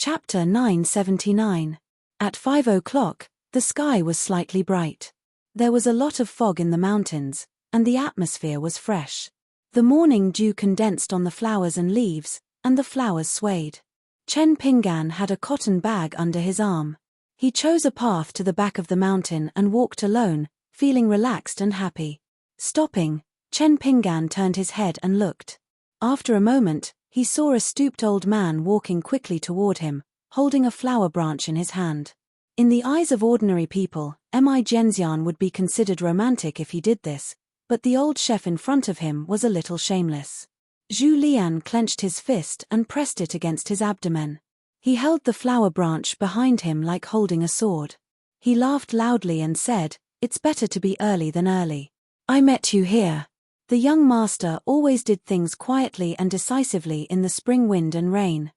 Chapter 979. At 5 o'clock, the sky was slightly bright. There was a lot of fog in the mountains, and the atmosphere was fresh. The morning dew condensed on the flowers and leaves, and the flowers swayed. Chen Pingan had a cotton bag under his arm. He chose a path to the back of the mountain and walked alone, feeling relaxed and happy. Stopping, Chen Pingan turned his head and looked. After a moment, he saw a stooped old man walking quickly toward him, holding a flower branch in his hand. In the eyes of ordinary people, Mi Genxian would be considered romantic if he did this, but the old chef in front of him was a little shameless. Zhu Lian clenched his fist and pressed it against his abdomen. He held the flower branch behind him like holding a sword. He laughed loudly and said, "It's better to be early than early. I met you here." The young master always did things quietly and decisively in the spring wind and rain.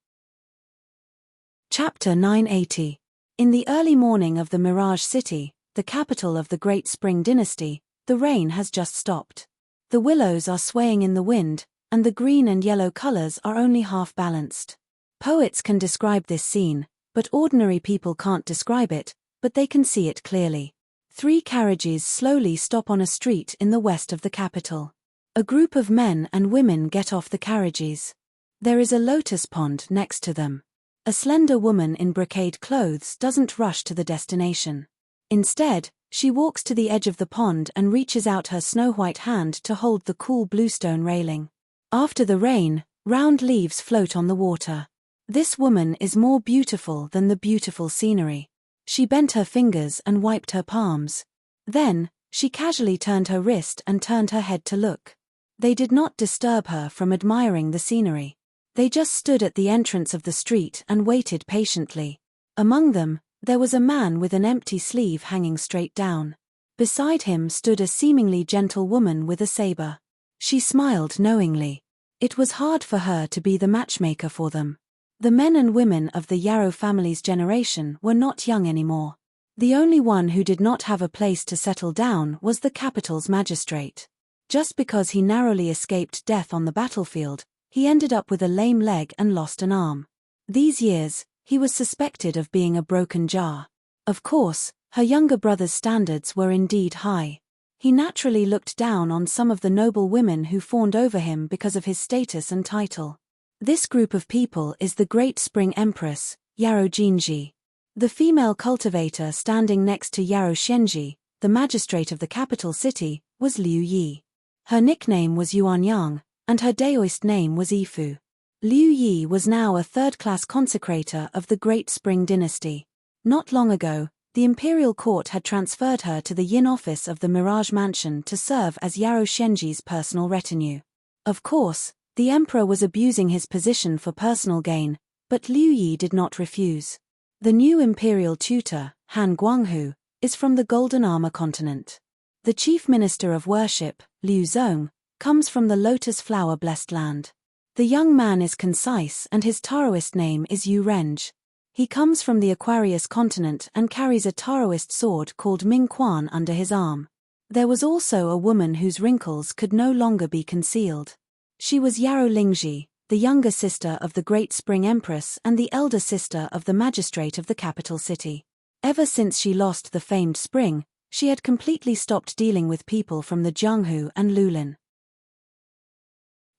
Chapter 980. In the early morning of the Mirage City, the capital of the Great Spring Dynasty, the rain has just stopped. The willows are swaying in the wind, and the green and yellow colors are only half balanced. Poets can describe this scene, but ordinary people can't describe it, but they can see it clearly. 3 carriages slowly stop on a street in the west of the capital. A group of men and women get off the carriages. There is a lotus pond next to them. A slender woman in brocade clothes doesn't rush to the destination. Instead, she walks to the edge of the pond and reaches out her snow-white hand to hold the cool bluestone railing. After the rain, round leaves float on the water. This woman is more beautiful than the beautiful scenery. She bent her fingers and wiped her palms. Then, she casually turned her wrist and turned her head to look. They did not disturb her from admiring the scenery. They just stood at the entrance of the street and waited patiently. Among them, there was a man with an empty sleeve hanging straight down. Beside him stood a seemingly gentle woman with a saber. She smiled knowingly. It was hard for her to be the matchmaker for them. The men and women of the Yarrow family's generation were not young anymore. The only one who did not have a place to settle down was the capital's magistrate. Just because he narrowly escaped death on the battlefield, he ended up with a lame leg and lost an arm. These years, he was suspected of being a broken jar. Of course, her younger brother's standards were indeed high. He naturally looked down on some of the noble women who fawned over him because of his status and title. This group of people is the Great Spring Empress, Yarrow Jinji. The female cultivator standing next to Yarrow Shenji, the magistrate of the capital city, was Liu Yi. Her nickname was Yuanyang, and her Daoist name was Ifu. Liu Yi was now a third-class consecrator of the Great Spring Dynasty. Not long ago, the imperial court had transferred her to the Yin office of the Mirage Mansion to serve as Yarrow Shenji's personal retinue. Of course, the emperor was abusing his position for personal gain, but Liu Yi did not refuse. The new imperial tutor, Han Guanghu, is from the Golden Armor continent. The chief minister of worship, Liu Zong, comes from the lotus flower-blessed land. The young man is concise and his Taoist name is Yu Renge. He comes from the Aquarius continent and carries a Taoist sword called Ming Quan under his arm. There was also a woman whose wrinkles could no longer be concealed. She was Yarrow Lingji, the younger sister of the Great Spring Empress and the elder sister of the magistrate of the capital city. Ever since she lost the famed spring, she had completely stopped dealing with people from the Jianghu and Lulin.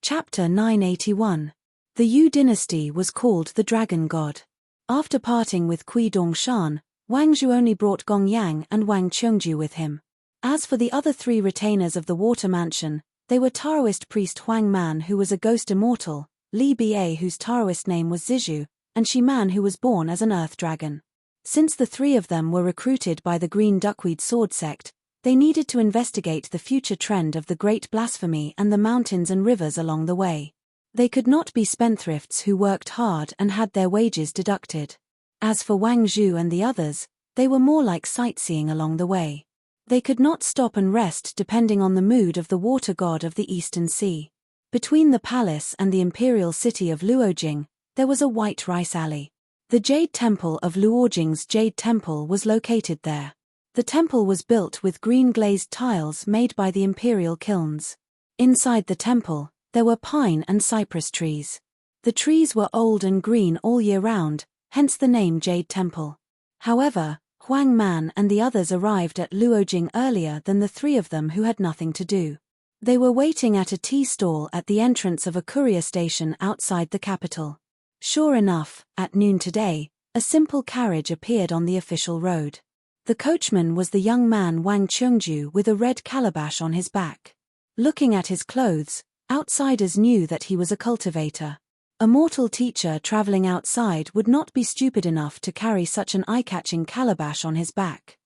Chapter 981. The Yu dynasty was called the Dragon God. After parting with Kui Dongshan, Wang Zhu only brought Gong Yang and Wang Chengju with him. As for the other 3 retainers of the Water Mansion, they were Taoist priest Huang Man who was a ghost immortal, Li Ba whose Taoist name was Zizhu, and Shi Man who was born as an earth dragon. Since the 3 of them were recruited by the Green Duckweed Sword sect, they needed to investigate the future trend of the great blasphemy and the mountains and rivers along the way. They could not be spendthrifts who worked hard and had their wages deducted. As for Wang Zhu and the others, they were more like sightseeing along the way. They could not stop and rest depending on the mood of the water god of the Eastern Sea. Between the palace and the imperial city of Luojing, there was a white rice alley. The Jade Temple of Luojing's Jade Temple was located there. The temple was built with green glazed tiles made by the imperial kilns. Inside the temple, there were pine and cypress trees. The trees were old and green all year round, hence the name Jade Temple. However, Huang Man and the others arrived at Luojing earlier than the three of them who had nothing to do. They were waiting at a tea stall at the entrance of a courier station outside the capital. Sure enough, at noon today, a simple carriage appeared on the official road. The coachman was the young man Wang Cheongju with a red calabash on his back. Looking at his clothes, outsiders knew that he was a cultivator. A mortal teacher traveling outside would not be stupid enough to carry such an eye-catching calabash on his back.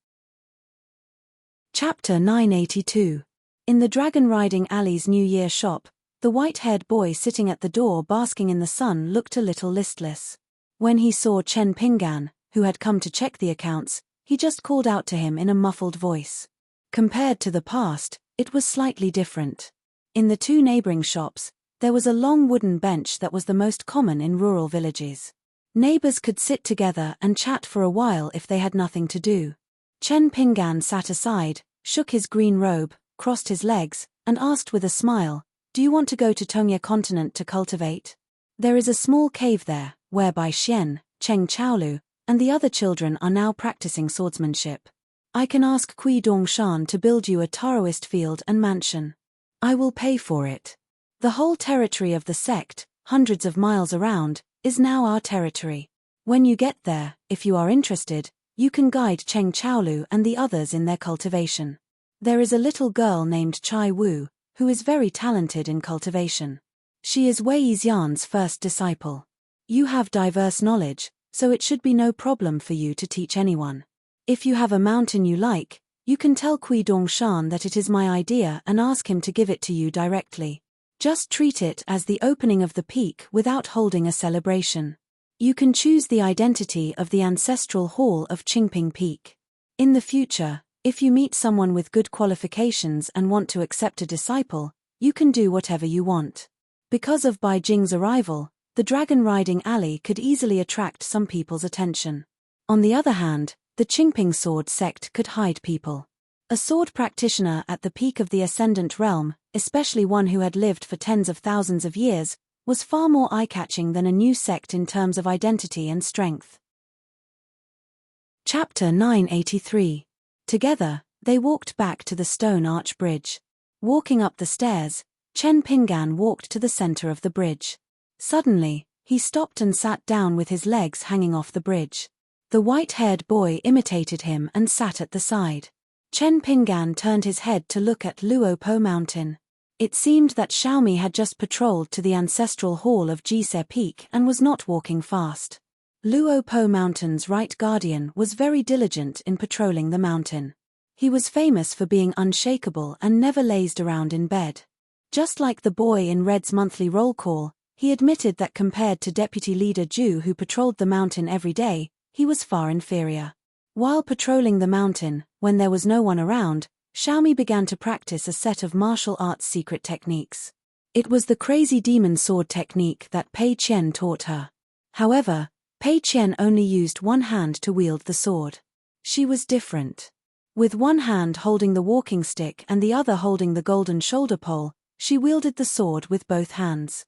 Chapter 982. In the Dragon Riding Alley's New Year shop, the white-haired boy sitting at the door basking in the sun looked a little listless. When he saw Chen Pinggan, who had come to check the accounts, he just called out to him in a muffled voice. Compared to the past, it was slightly different. In the two neighboring shops, there was a long wooden bench that was the most common in rural villages. Neighbors could sit together and chat for a while if they had nothing to do. Chen Pinggan sat aside, shook his green robe, crossed his legs, and asked with a smile, "Do you want to go to Tongya continent to cultivate? There is a small cave there, whereby Xian, Cheng Chaolu, and the other children are now practicing swordsmanship. I can ask Kui Dongshan to build you a Taoist field and mansion. I will pay for it. The whole territory of the sect, hundreds of miles around, is now our territory. When you get there, if you are interested, you can guide Cheng Chaolu and the others in their cultivation. There is a little girl named Chai Wu, who is very talented in cultivation. She is Wei Yixian's first disciple. You have diverse knowledge, so it should be no problem for you to teach anyone. If you have a mountain you like, you can tell Kui Dongshan that it is my idea and ask him to give it to you directly. Just treat it as the opening of the peak without holding a celebration. You can choose the identity of the ancestral hall of Qingping Peak. In the future, if you meet someone with good qualifications and want to accept a disciple, you can do whatever you want. Because of Bai Jing's arrival, the Dragon Riding Alley could easily attract some people's attention. On the other hand, the Qingping sword sect could hide people. A sword practitioner at the peak of the Ascendant Realm, especially one who had lived for tens of thousands of years, was far more eye-catching than a new sect in terms of identity and strength. Chapter 983. Together, they walked back to the stone arch bridge. Walking up the stairs, Chen Pinggan walked to the center of the bridge. Suddenly, he stopped and sat down with his legs hanging off the bridge. The white-haired boy imitated him and sat at the side. Chen Pinggan turned his head to look at Luopo Mountain. It seemed that Xiaomi had just patrolled to the ancestral hall of Jise Peak and was not walking fast. Luopo Mountain's right guardian was very diligent in patrolling the mountain. He was famous for being unshakable and never lazed around in bed. Just like the boy in Red's monthly roll call, he admitted that compared to Deputy Leader Ju who patrolled the mountain every day, he was far inferior. While patrolling the mountain, when there was no one around, Xiaomi began to practice a set of martial arts secret techniques. It was the crazy demon sword technique that Pei Qian taught her. However, Pei Qian only used one hand to wield the sword. She was different. With one hand holding the walking stick and the other holding the golden shoulder pole, she wielded the sword with both hands.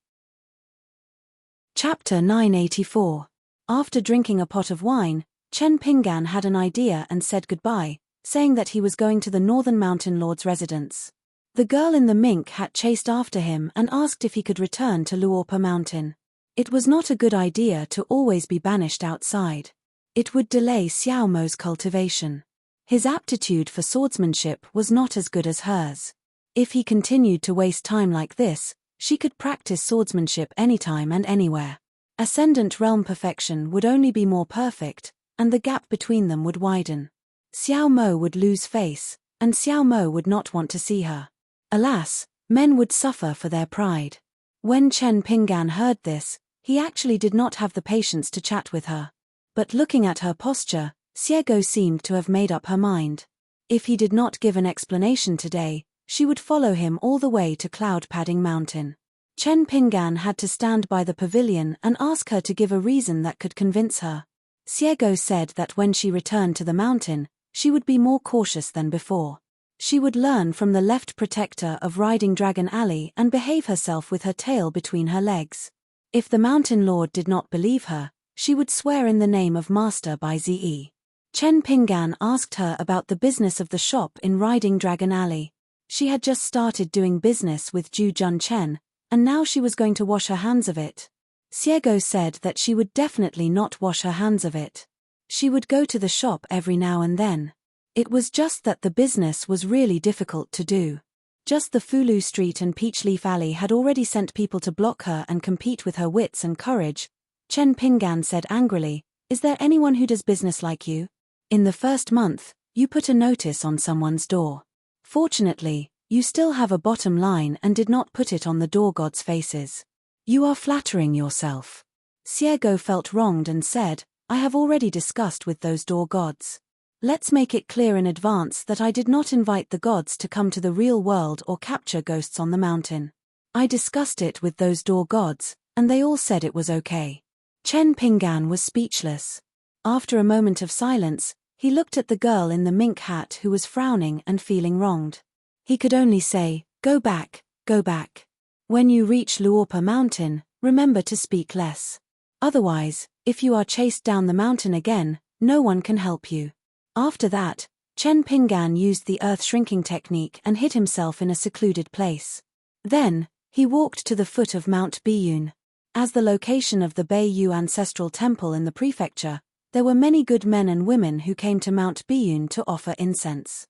Chapter 984. After drinking a pot of wine, Chen Pinggan had an idea and said goodbye, saying that he was going to the Northern Mountain Lord's residence. The girl in the mink hat chased after him and asked if he could return to Luopa Mountain. It was not a good idea to always be banished outside. It would delay Xiao Mo's cultivation. His aptitude for swordsmanship was not as good as hers. If he continued to waste time like this, she could practice swordsmanship anytime and anywhere. Ascendant realm perfection would only be more perfect, and the gap between them would widen. Xiao Mo would lose face, and Xiao Mo would not want to see her. Alas, men would suffer for their pride. When Chen Pinggan heard this, he actually did not have the patience to chat with her. But looking at her posture, Xiego seemed to have made up her mind. If he did not give an explanation today, she would follow him all the way to Cloud Padding Mountain. Chen Pinggan had to stand by the pavilion and ask her to give a reason that could convince her. Xiego said that when she returned to the mountain, she would be more cautious than before. She would learn from the left protector of Riding Dragon Alley and behave herself with her tail between her legs. If the mountain lord did not believe her, She would swear in the name of Master by Ze. Chen Pinggan asked her about the business of the shop in Riding Dragon Alley. She had just started doing business with Ju Jun Chen, and now she was going to wash her hands of it. Xiego said that she would definitely not wash her hands of it. She would go to the shop every now and then. It was just that the business was really difficult to do. Just the Fulu Street and Peachleaf Alley had already sent people to block her and compete with her wits and courage. Chen Pinggan said angrily, "Is there anyone who does business like you? In the first month, you put a notice on someone's door. Fortunately, you still have a bottom line and did not put it on the door gods' faces. You are flattering yourself." Xiego felt wronged and said, "I have already discussed with those door gods. Let's make it clear in advance that I did not invite the gods to come to the real world or capture ghosts on the mountain. I discussed it with those door gods, and they all said it was okay." Chen Pinggan was speechless. After a moment of silence, he looked at the girl in the mink hat who was frowning and feeling wronged. He could only say, "Go back, go back. When you reach Luorpa Mountain, remember to speak less. Otherwise, if you are chased down the mountain again, no one can help you." After that, Chen Pinggan used the earth shrinking technique and hid himself in a secluded place. Then, he walked to the foot of Mount Biyun. As the location of the Beiyu ancestral temple in the prefecture, there were many good men and women who came to Mount Biyun to offer incense.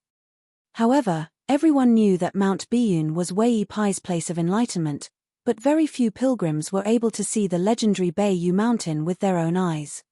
However, everyone knew that Mount Biyun was Wei Pai's place of enlightenment, but very few pilgrims were able to see the legendary Beiyu mountain with their own eyes.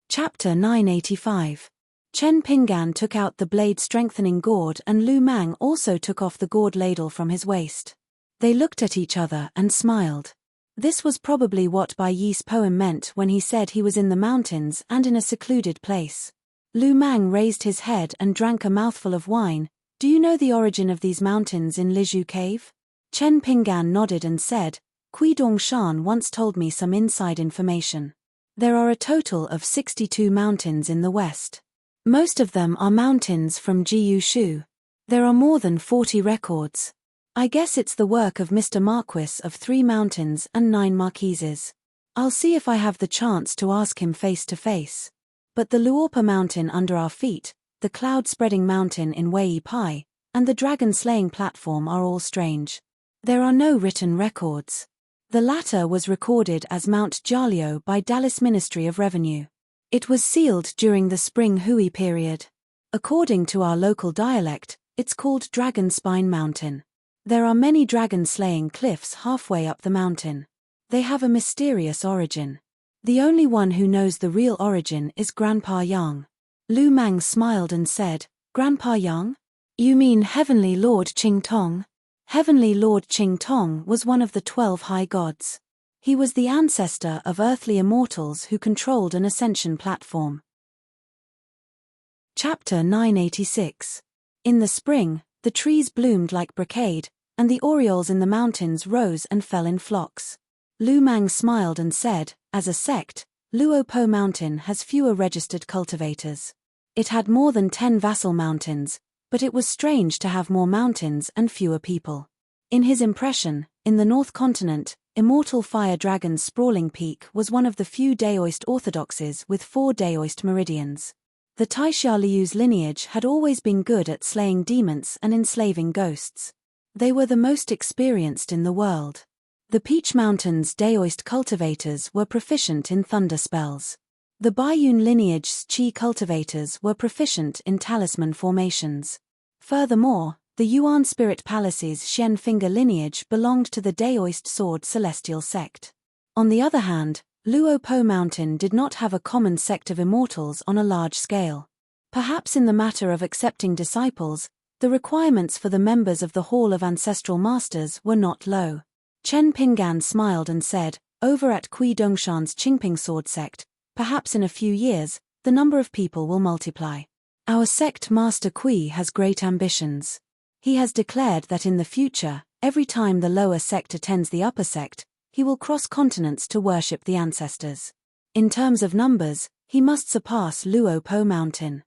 Chapter 985. Chen Pinggan took out the blade-strengthening gourd and Lu Mang also took off the gourd ladle from his waist. They looked at each other and smiled. This was probably what Bai Yi's poem meant when he said he was in the mountains and in a secluded place. Lu Mang raised his head and drank a mouthful of wine. "Do you know the origin of these mountains in Liju Cave?" Chen Pinggan nodded and said, "Kui Dongshan once told me some inside information. There are a total of 62 mountains in the west. Most of them are mountains from Jiu Shu. There are more than 40 records. I guess it's the work of Mr. Marquis of 3 mountains and 9 marquises. I'll see if I have the chance to ask him face to face. But the Luorpa mountain under our feet, the cloud-spreading mountain in Wei Pai, and the dragon-slaying platform are all strange. There are no written records. The latter was recorded as Mount Jialio by Dallas Ministry of Revenue. It was sealed during the Spring Hui period. According to our local dialect, it's called Dragon Spine Mountain. There are many dragon-slaying cliffs halfway up the mountain. They have a mysterious origin. The only one who knows the real origin is Grandpa Yang." Lu Mang smiled and said, "Grandpa Yang? You mean Heavenly Lord Qing Tong?" Heavenly Lord Qing Tong was one of the 12 high gods. He was the ancestor of earthly immortals who controlled an ascension platform. Chapter 986. In the spring, the trees bloomed like brocade, and the orioles in the mountains rose and fell in flocks. Lu Mang smiled and said, "As a sect, Luopo Mountain has fewer registered cultivators. It had more than 10 vassal mountains, but it was strange to have more mountains and fewer people." In his impression, in the North Continent, Immortal Fire Dragon's sprawling peak was one of the few Daoist orthodoxies with 4 Daoist meridians. The Taixia Liu's lineage had always been good at slaying demons and enslaving ghosts. They were the most experienced in the world. The Peach Mountain's Daoist cultivators were proficient in thunder spells. The Baiyun lineage's Qi cultivators were proficient in talisman formations. Furthermore, the Yuan Spirit Palace's Xian Finger lineage belonged to the Daoist Sword Celestial sect. On the other hand, Luopo Mountain did not have a common sect of immortals on a large scale. Perhaps in the matter of accepting disciples, the requirements for the members of the Hall of Ancestral Masters were not low. Chen Pinggan smiled and said, "Over at Kui Dongshan's Qingping Sword sect, perhaps in a few years, the number of people will multiply. Our sect Master Kui has great ambitions. He has declared that in the future, every time the lower sect attends the upper sect, he will cross continents to worship the ancestors. In terms of numbers, he must surpass Luopo Mountain."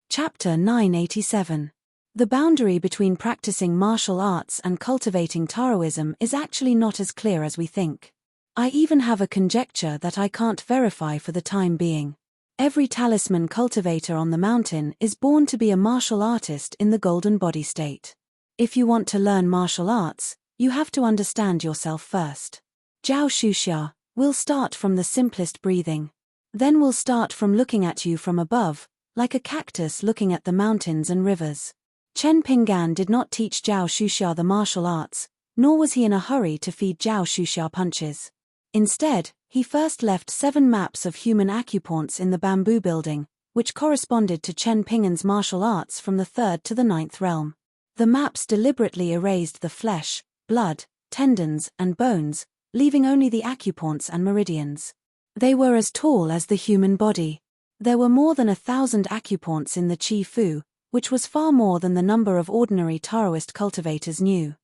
Chapter 987. The boundary between practicing martial arts and cultivating Taoism is actually not as clear as we think. I even have a conjecture that I can't verify for the time being. Every talisman cultivator on the mountain is born to be a martial artist in the golden body state. If you want to learn martial arts, you have to understand yourself first. Jiao Shuxia, we'll start from the simplest breathing. Then we'll start from looking at you from above, like a cactus looking at the mountains and rivers. Chen Pinggan did not teach Jiao Shuxia the martial arts, nor was he in a hurry to feed Jiao Shuxia punches. Instead, he first left 7 maps of human acupoints in the bamboo building, which corresponded to Chen Pinggan's martial arts from the 3rd to the 9th realm. The maps deliberately erased the flesh, blood, tendons, and bones, leaving only the acupoints and meridians. They were as tall as the human body. There were more than 1,000 acupoints in the Qi Fu, which was far more than the number of ordinary Taoist cultivators knew.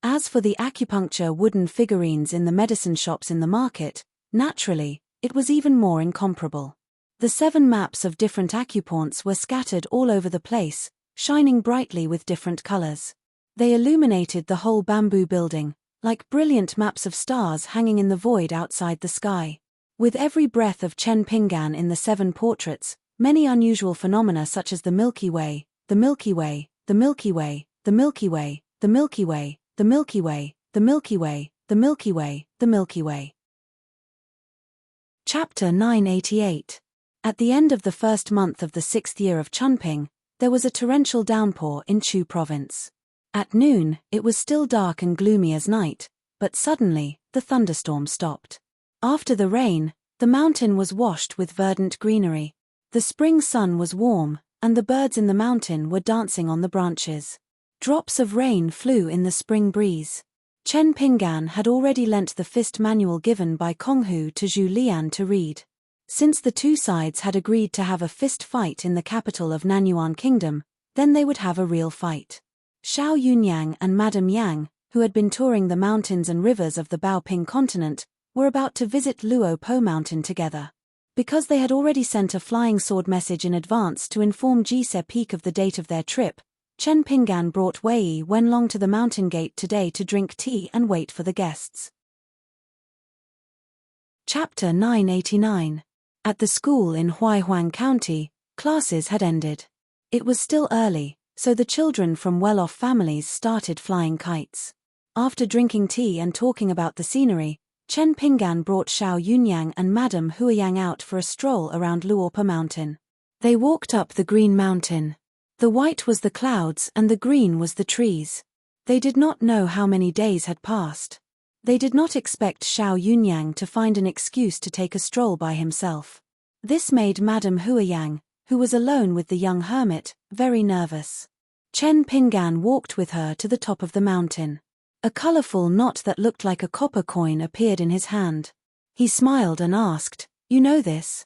As for the acupuncture wooden figurines in the medicine shops in the market, naturally, it was even more incomparable. The 7 maps of different acupoints were scattered all over the place, shining brightly with different colors. They illuminated the whole bamboo building, like brilliant maps of stars hanging in the void outside the sky. With every breath of Chen Pinggan in the 7 portraits, many unusual phenomena such as the Milky Way, the Milky Way, the Milky Way, the Milky Way, the Milky Way, the Milky Way, the Milky Way, the Milky Way, the Milky Way. Chapter 988. At the end of the first month of the 6th year of Chunping, there was a torrential downpour in Chu province. At noon, it was still dark and gloomy as night, but suddenly, the thunderstorm stopped. After the rain, the mountain was washed with verdant greenery. The spring sun was warm, and the birds in the mountain were dancing on the branches. Drops of rain flew in the spring breeze. Chen Pinggan had already lent the fist manual given by Konghu to Zhu Lian to read. Since the 2 sides had agreed to have a fist fight in the capital of Nanyuan Kingdom, then they would have a real fight. Xiao Yunyang and Madame Yang, who had been touring the mountains and rivers of the Baoping continent, were about to visit Luo Po Mountain together. Because they had already sent a flying sword message in advance to inform Jise Peak of the date of their trip, Chen Pinggan brought Wei Wenlong to the mountain gate today to drink tea and wait for the guests. Chapter 989. At the school in Huaihuang County, classes had ended. It was still early, so the children from well-off families started flying kites. After drinking tea and talking about the scenery, Chen Pinggan brought Xiao Yunyang and Madame Huiyang out for a stroll around Luopa Mountain. They walked up the green mountain. The white was the clouds and the green was the trees. They did not know how many days had passed. They did not expect Xiao Yunyang to find an excuse to take a stroll by himself. This made Madame Huiyang, who was alone with the young hermit, very nervous. Chen Pinggan walked with her to the top of the mountain. A colorful knot that looked like a copper coin appeared in his hand. He smiled and asked, "You know this?"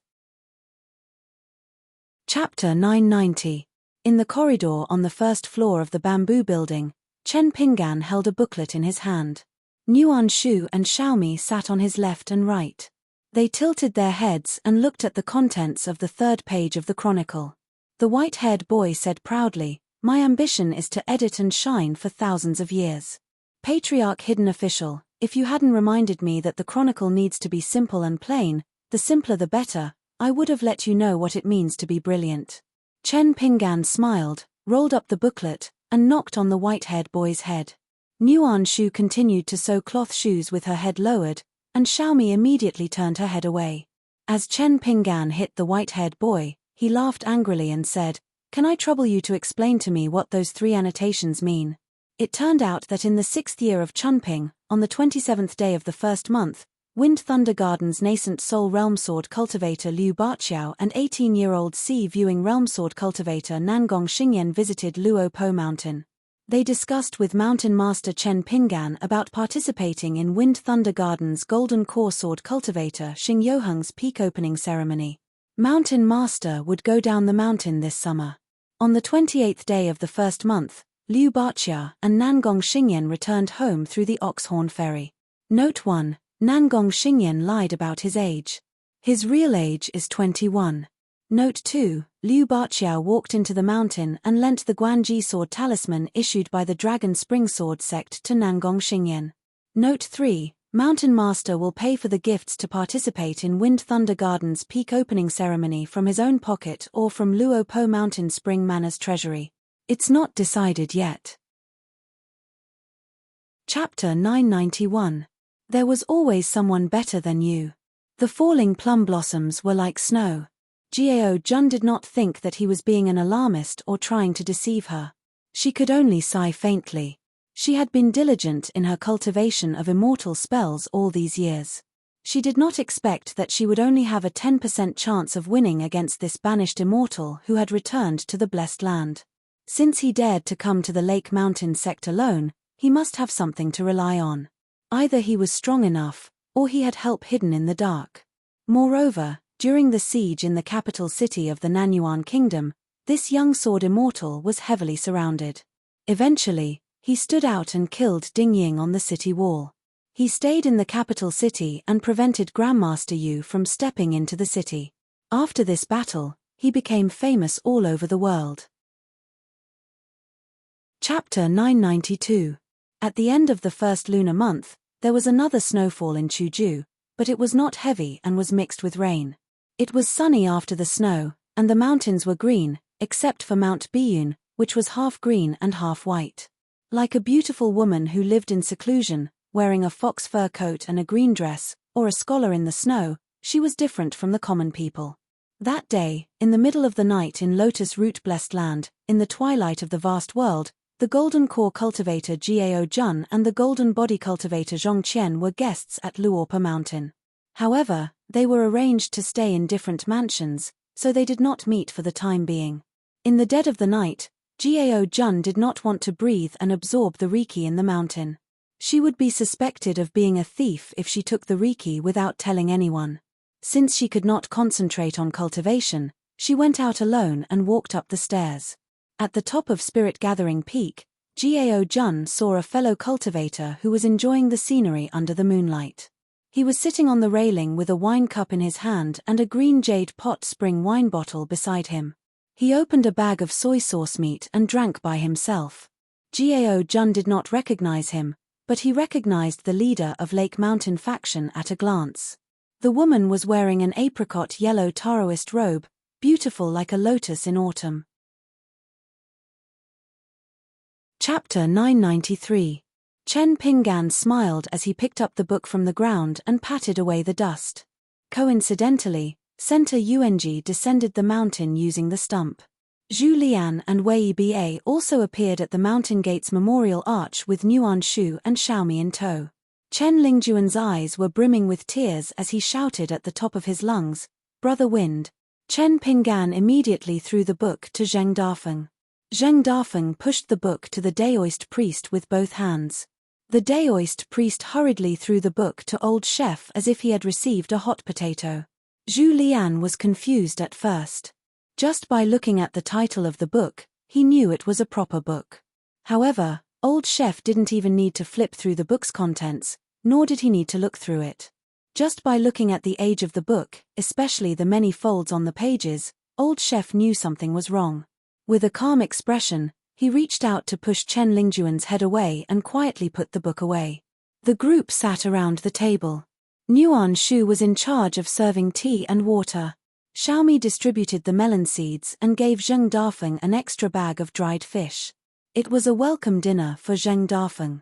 Chapter 990. In the corridor on the first floor of the bamboo building, Chen Pinggan held a booklet in his hand. Nuan Shu and Xiaomi sat on his left and right. They tilted their heads and looked at the contents of the 3rd page of the chronicle. The white-haired boy said proudly, "My ambition is to edit and shine for thousands of years." Patriarch Hidden Official, if you hadn't reminded me that the chronicle needs to be simple and plain, the simpler the better, I would have let you know what it means to be brilliant. Chen Pinggan smiled, rolled up the booklet, and knocked on the white-haired boy's head. Nuan Shu continued to sew cloth shoes with her head lowered, and Xiaomi immediately turned her head away. As Chen Pinggan hit the white-haired boy, he laughed angrily and said, "Can I trouble you to explain to me what those 3 annotations mean?" It turned out that in the 6th year of Chunping, on the 27th day of the 1st month, Wind Thunder Garden's nascent Soul Realm Sword cultivator Liu Baqiao and 18-year-old Sea-viewing Realm Sword cultivator Nangong Xingyan visited Luo Po Mountain. They discussed with Mountain Master Chen Pinggan about participating in Wind Thunder Garden's Golden Core Sword cultivator Xing Yoheng's peak opening ceremony. Mountain Master would go down the mountain this summer. On the 28th day of the 1st month, Liu Baqia and Nangong Xingyan returned home through the Oxhorn Ferry. Note 1. Nangong Xingyan lied about his age. His real age is 21. Note 2. Liu Baqia walked into the mountain and lent the Guanji sword talisman issued by the Dragon Spring Sword sect to Nangong Xingyan. Note 3. Mountain Master will pay for the gifts to participate in Wind Thunder Garden's peak opening ceremony from his own pocket or from Luo Po Mountain Spring Manor's treasury. It's not decided yet. Chapter 991. There was always someone better than you. The falling plum blossoms were like snow. Gao Jun did not think that he was being an alarmist or trying to deceive her. She could only sigh faintly. She had been diligent in her cultivation of immortal spells all these years. She did not expect that she would only have a 10% chance of winning against this banished immortal who had returned to the blessed land. Since he dared to come to the Lake Mountain sect alone, he must have something to rely on. Either he was strong enough, or he had help hidden in the dark. Moreover, during the siege in the capital city of the Nanyuan Kingdom, this young sword immortal was heavily surrounded. Eventually, he stood out and killed Ding Ying on the city wall. He stayed in the capital city and prevented Grandmaster Yu from stepping into the city. After this battle, he became famous all over the world. Chapter 992. At the end of the first lunar month, there was another snowfall in Chuju, but it was not heavy and was mixed with rain. It was sunny after the snow, and the mountains were green, except for Mount Biyun, which was half green and half white. Like a beautiful woman who lived in seclusion, wearing a fox fur coat and a green dress, or a scholar in the snow, she was different from the common people. That day, in the middle of the night in Lotus Root Blessed Land, in the twilight of the vast world, the Golden Core cultivator Gao Jun and the Golden Body cultivator Zhong Qian were guests at Luopa Mountain. However, they were arranged to stay in different mansions, so they did not meet for the time being. In the dead of the night, Gao Jun did not want to breathe and absorb the Reiki in the mountain. She would be suspected of being a thief if she took the Reiki without telling anyone. Since she could not concentrate on cultivation, she went out alone and walked up the stairs. At the top of Spirit Gathering Peak, Gao Jun saw a fellow cultivator who was enjoying the scenery under the moonlight. He was sitting on the railing with a wine cup in his hand and a green jade pot spring wine bottle beside him. He opened a bag of soy sauce meat and drank by himself. Gao Jun did not recognize him, but he recognized the leader of Lake Mountain faction at a glance. The woman was wearing an apricot yellow Taoist robe, beautiful like a lotus in autumn. Chapter 993. Chen Pinggan smiled as he picked up the book from the ground and patted away the dust. Coincidentally, Center Yuanji descended the mountain using the stump. Zhu Lian and Wei Ba also appeared at the Mountain Gates Memorial Arch with Nuan Shu and Xiaomi in tow. Chen Lingjuan's eyes were brimming with tears as he shouted at the top of his lungs, "Brother Wind!" Chen Pinggan immediately threw the book to Zheng Dafeng. Zheng Dafeng pushed the book to the Daoist priest with both hands. The Daoist priest hurriedly threw the book to Old Chef as if he had received a hot potato. Zhu Lian was confused at first. Just by looking at the title of the book, he knew it was a proper book. However, Old Chef didn't even need to flip through the book's contents, nor did he need to look through it. Just by looking at the age of the book, especially the many folds on the pages, Old Chef knew something was wrong. With a calm expression, he reached out to push Chen Lingjuan's head away and quietly put the book away. The group sat around the table. Nuan Shu was in charge of serving tea and water. Xiaomi distributed the melon seeds and gave Zheng Dafeng an extra bag of dried fish. It was a welcome dinner for Zheng Dafeng.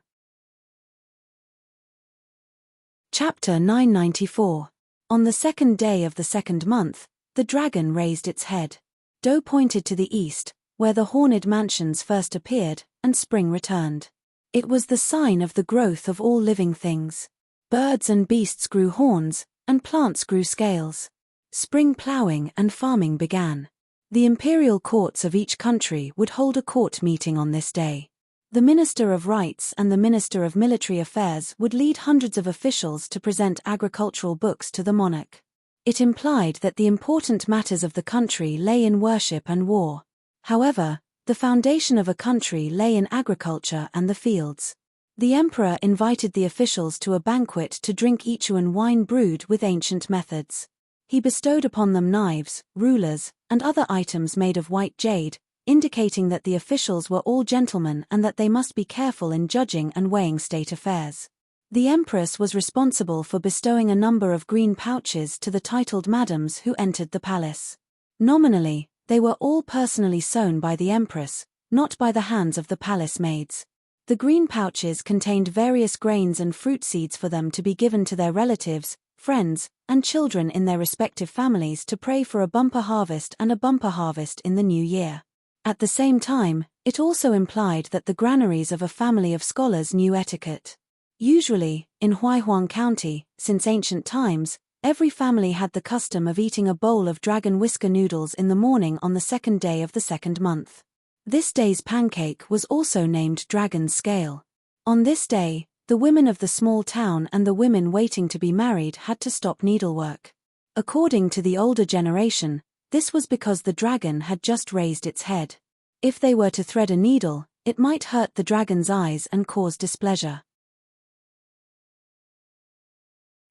Chapter 994. On the second day of the second month, the dragon raised its head. Do pointed to the east, where the horned mansions first appeared, and spring returned. It was the sign of the growth of all living things. Birds and beasts grew horns, and plants grew scales. Spring plowing and farming began. The imperial courts of each country would hold a court meeting on this day. The Minister of Rights and the Minister of Military Affairs would lead hundreds of officials to present agricultural books to the monarch. It implied that the important matters of the country lay in worship and war. However, the foundation of a country lay in agriculture and the fields. The emperor invited the officials to a banquet to drink Ichuan wine brewed with ancient methods. He bestowed upon them knives, rulers, and other items made of white jade, indicating that the officials were all gentlemen and that they must be careful in judging and weighing state affairs. The empress was responsible for bestowing a number of green pouches to the titled madams who entered the palace. Nominally, they were all personally sewn by the empress, not by the hands of the palace maids. The green pouches contained various grains and fruit seeds for them to be given to their relatives, friends, and children in their respective families to pray for a bumper harvest and a bumper harvest in the new year. At the same time, it also implied that the granaries of a family of scholars knew etiquette. Usually, in Huaihuang County, since ancient times, every family had the custom of eating a bowl of dragon whisker noodles in the morning on the second day of the second month. This day's pancake was also named Dragon's Scale. On this day, the women of the small town and the women waiting to be married had to stop needlework. According to the older generation, this was because the dragon had just raised its head. If they were to thread a needle, it might hurt the dragon's eyes and cause displeasure.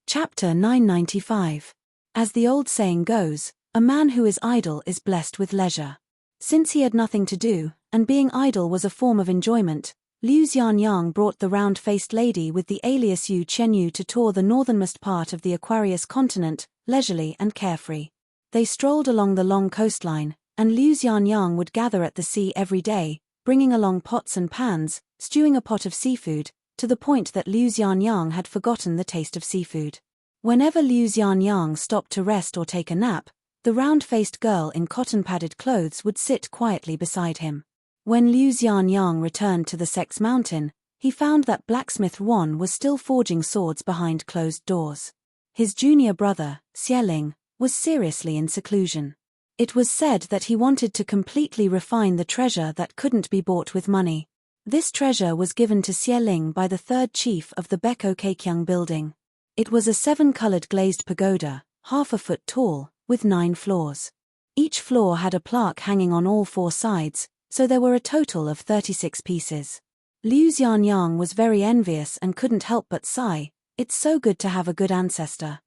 Chapter 995. As the old saying goes, a man who is idle is blessed with leisure. Since he had nothing to do, and being idle was a form of enjoyment, Liu Xianyang brought the round-faced lady with the alias Yu Qianyu to tour the northernmost part of the Aquarius continent, leisurely and carefree. They strolled along the long coastline, and Liu Xianyang would gather at the sea every day, bringing along pots and pans, stewing a pot of seafood, to the point that Liu Xianyang had forgotten the taste of seafood. Whenever Liu Xianyang stopped to rest or take a nap, the round-faced girl in cotton-padded clothes would sit quietly beside him. When Liu Xianyang returned to the Sex Mountain, he found that blacksmith Wan was still forging swords behind closed doors. His junior brother, Xieling, was seriously in seclusion. It was said that he wanted to completely refine the treasure that couldn't be bought with money. This treasure was given to Xieling by the third chief of the Beko Keikyang building. It was a 7-colored glazed pagoda, half a foot tall, with 9 floors. Each floor had a plaque hanging on all 4 sides, so there were a total of 36 pieces. Liu Xianyang was very envious and couldn't help but sigh, "It's so good to have a good ancestor."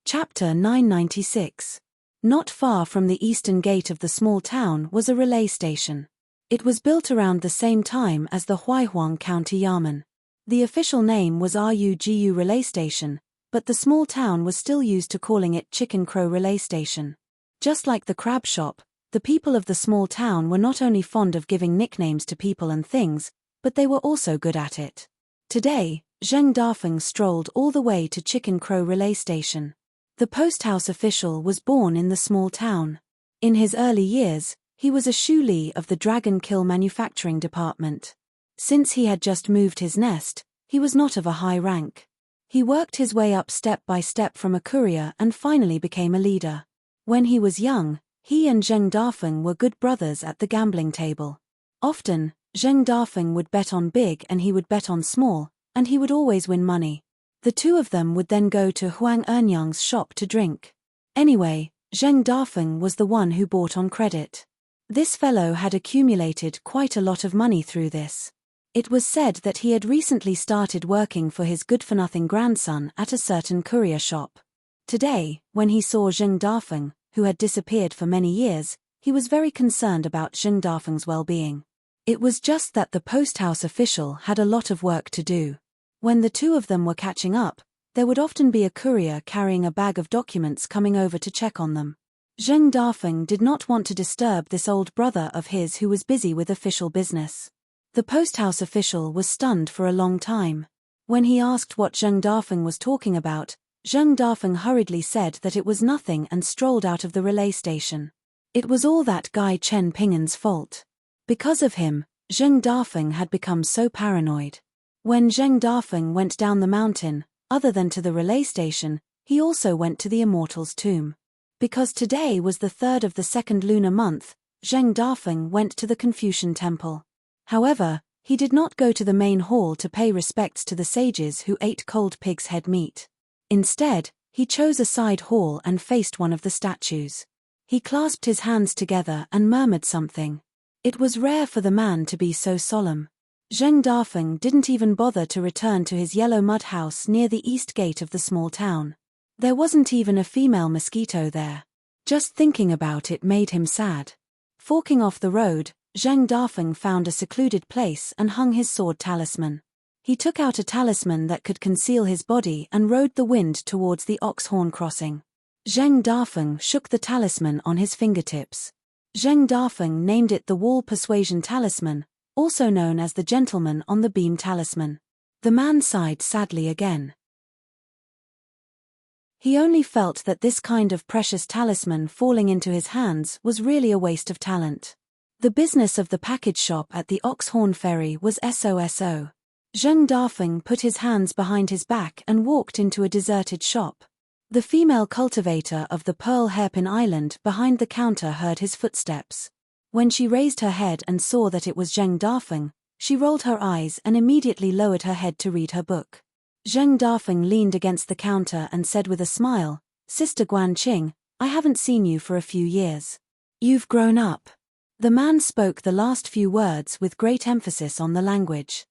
Chapter 996. Not far from the eastern gate of the small town was a relay station. It was built around the same time as the Huaihuang County Yamen. The official name was Rugu Relay Station, but the small town was still used to calling it Chicken Crow Relay Station. Just like the crab shop, the people of the small town were not only fond of giving nicknames to people and things, but they were also good at it. Today, Zheng Dafeng strolled all the way to Chicken Crow Relay Station. The post house official was born in the small town. In his early years, he was a Shuli of the Dragon Kill manufacturing department. Since he had just moved his nest, he was not of a high rank. He worked his way up step by step from a courier and finally became a leader. When he was young, he and Zheng Dafeng were good brothers at the gambling table. Often, Zheng Dafeng would bet on big and he would bet on small, and he would always win money. The two of them would then go to Huang Enyang's shop to drink. Anyway, Zheng Dafeng was the one who bought on credit. This fellow had accumulated quite a lot of money through this. It was said that he had recently started working for his good-for-nothing grandson at a certain courier shop. Today, when he saw Zheng Dafeng, who had disappeared for many years, he was very concerned about Zheng Dafeng's well-being. It was just that the post house official had a lot of work to do. When the two of them were catching up, there would often be a courier carrying a bag of documents coming over to check on them. Zheng Dafeng did not want to disturb this old brother of his who was busy with official business. The post house official was stunned for a long time. When he asked what Zheng Dafeng was talking about, Zheng Dafeng hurriedly said that it was nothing and strolled out of the relay station. It was all that guy Chen Pingan's fault. Because of him, Zheng Dafeng had become so paranoid. When Zheng Dafeng went down the mountain, other than to the relay station, he also went to the Immortal's tomb. Because today was the 3rd of the 2nd lunar month, Zheng Dafeng went to the Confucian temple. However, he did not go to the main hall to pay respects to the sages who ate cold pig's head meat. Instead, he chose a side hall and faced one of the statues. He clasped his hands together and murmured something. It was rare for the man to be so solemn. Zheng Dafeng didn't even bother to return to his yellow mud house near the east gate of the small town. There wasn't even a female mosquito there. Just thinking about it made him sad. Forking off the road, Zheng Dafeng found a secluded place and hung his sword talisman. He took out a talisman that could conceal his body and rode the wind towards the Oxhorn crossing. Zheng Dafeng shook the talisman on his fingertips. Zheng Dafeng named it the Wall Persuasion Talisman, also known as the Gentleman on the Beam Talisman. The man sighed sadly again. He only felt that this kind of precious talisman falling into his hands was really a waste of talent. The business of the package shop at the Oxhorn ferry was SOSO. Zheng Dafeng put his hands behind his back and walked into a deserted shop. The female cultivator of the Pearl Hairpin Island behind the counter heard his footsteps. When she raised her head and saw that it was Zheng Dafeng, she rolled her eyes and immediately lowered her head to read her book. Zheng Dafeng leaned against the counter and said with a smile, "Sister Guanqing, I haven't seen you for a few years. You've grown up." The man spoke the last few words with great emphasis on the language.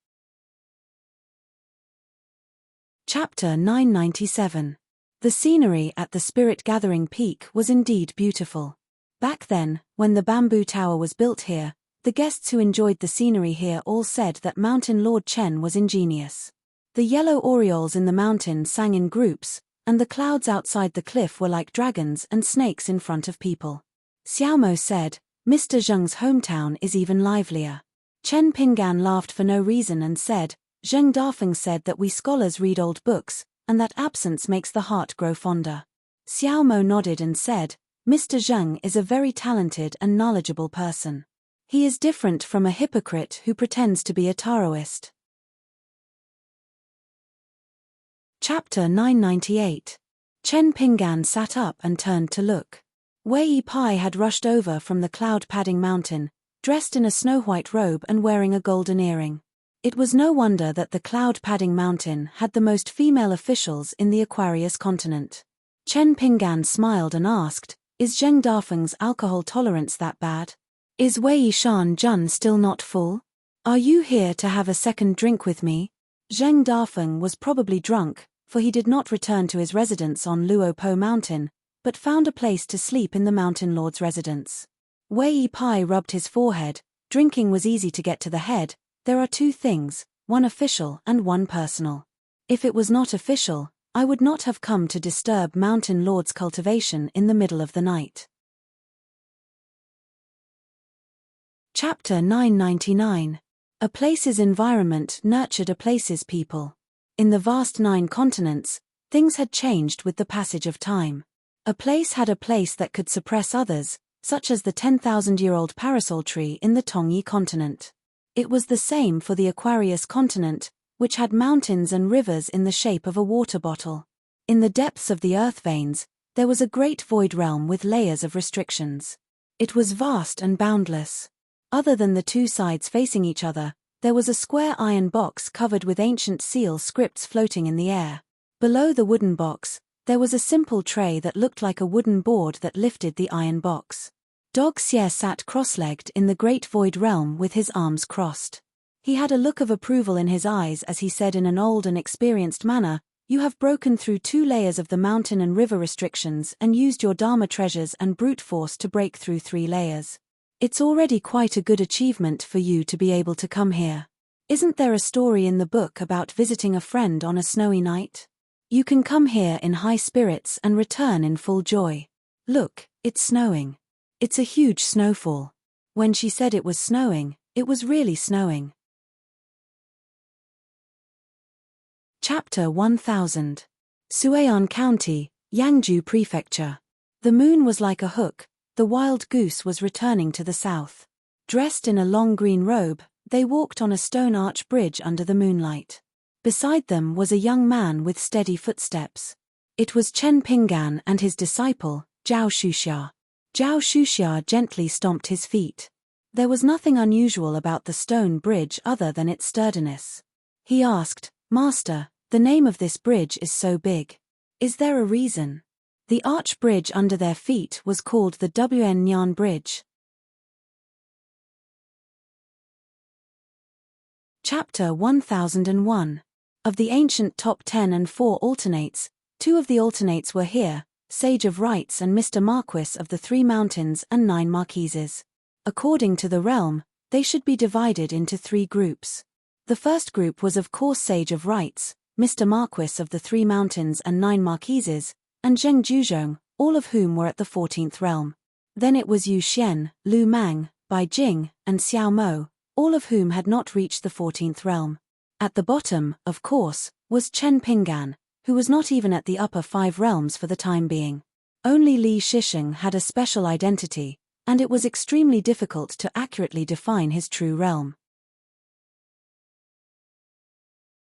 Chapter 997. The scenery at the Spirit Gathering Peak was indeed beautiful. Back then, when the bamboo tower was built here, the guests who enjoyed the scenery here all said that Mountain Lord Chen was ingenious. The yellow orioles in the mountain sang in groups, and the clouds outside the cliff were like dragons and snakes in front of people. Xiaomo said, "Mr. Zheng's hometown is even livelier." Chen Pinggan laughed for no reason and said, "Zheng Dafeng said that we scholars read old books, and that absence makes the heart grow fonder." Xiaomo nodded and said, "Mr. Zheng is a very talented and knowledgeable person. He is different from a hypocrite who pretends to be a Taoist." Chapter 998. Chen Pinggan sat up and turned to look. Wei Pai had rushed over from the cloud-padding mountain, dressed in a snow-white robe and wearing a golden earring. It was no wonder that the cloud-padding mountain had the most female officials in the Aquarius continent. Chen Pinggan smiled and asked, "Is Zheng Dafeng's alcohol tolerance that bad? Is Wei Shan Jun still not full? Are you here to have a second drink with me?" Zheng Dafeng was probably drunk, for he did not return to his residence on Luo Po Mountain, but found a place to sleep in the mountain lord's residence. Wei Pai rubbed his forehead. Drinking was easy to get to the head. There are two things, one official and one personal. If it was not official, I would not have come to disturb mountain lord's cultivation in the middle of the night. Chapter 999. A place's environment nurtured a place's people. In the vast 9 continents, things had changed with the passage of time. A place had a place that could suppress others, such as the 10,000-year-old parasol tree in the Tongyi continent. It was the same for the Aquarius continent, which had mountains and rivers in the shape of a water bottle. In the depths of the earth veins, there was a great void realm with layers of restrictions. It was vast and boundless. Other than the two sides facing each other, there was a square iron box covered with ancient seal scripts floating in the air. Below the wooden box, there was a simple tray that looked like a wooden board that lifted the iron box. Dog Xie sat cross-legged in the great void realm with his arms crossed. He had a look of approval in his eyes as he said in an old and experienced manner, "You have broken through 2 layers of the mountain and river restrictions and used your Dharma treasures and brute force to break through 3 layers. It's already quite a good achievement for you to be able to come here. Isn't there a story in the book about visiting a friend on a snowy night? You can come here in high spirits and return in full joy. Look, it's snowing. It's a huge snowfall." When she said it was snowing, it was really snowing. Chapter 1000. Suian County, Yangju Prefecture. The moon was like a hook. The wild goose was returning to the south. Dressed in a long green robe, they walked on a stone arch bridge under the moonlight. Beside them was a young man with steady footsteps. It was Chen Pinggan and his disciple, Zhao Shuxia. Zhao Shuxia gently stomped his feet. There was nothing unusual about the stone bridge other than its sturdiness. He asked, "Master, the name of this bridge is so big. Is there a reason?" The arch bridge under their feet was called the Wn Nyan Bridge. Chapter 1001. Of the ancient top 10 and 4 alternates, 2 of the alternates were here, Sage of Rites and Mr. Marquis of the 3 Mountains and 9 Marquises. According to the realm, they should be divided into 3 groups. The first group was of course Sage of Rites, Mr. Marquis of the 3 Mountains and 9 Marquises, and Zheng Juzhong, all of whom were at the 14th realm. Then it was Yu Xian, Lu Mang, Bai Jing, and Xiao Mo, all of whom had not reached the 14th realm. At the bottom, of course, was Chen Pinggan, who was not even at the upper 5 realms for the time being. Only Li Shisheng had a special identity, and it was extremely difficult to accurately define his true realm.